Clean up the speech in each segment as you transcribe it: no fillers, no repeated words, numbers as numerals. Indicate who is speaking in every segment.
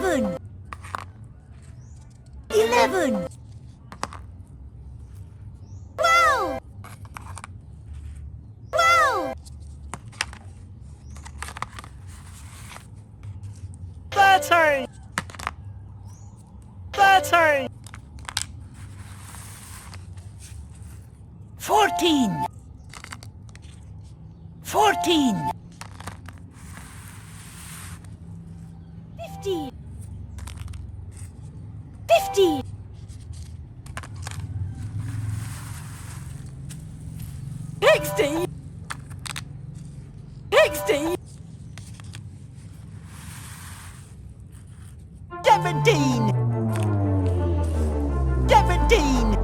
Speaker 1: 11. 11. 12. 12.
Speaker 2: 13. 13.
Speaker 1: 14. 14. 15. 15. 16. 16. 17. 17.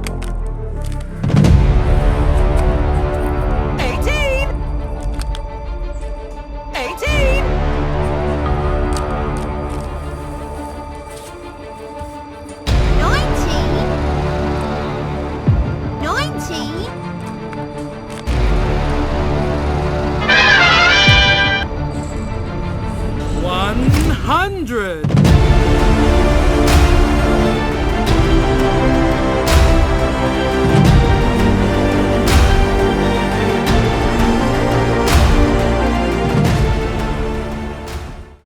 Speaker 1: 18. 18.
Speaker 2: 100.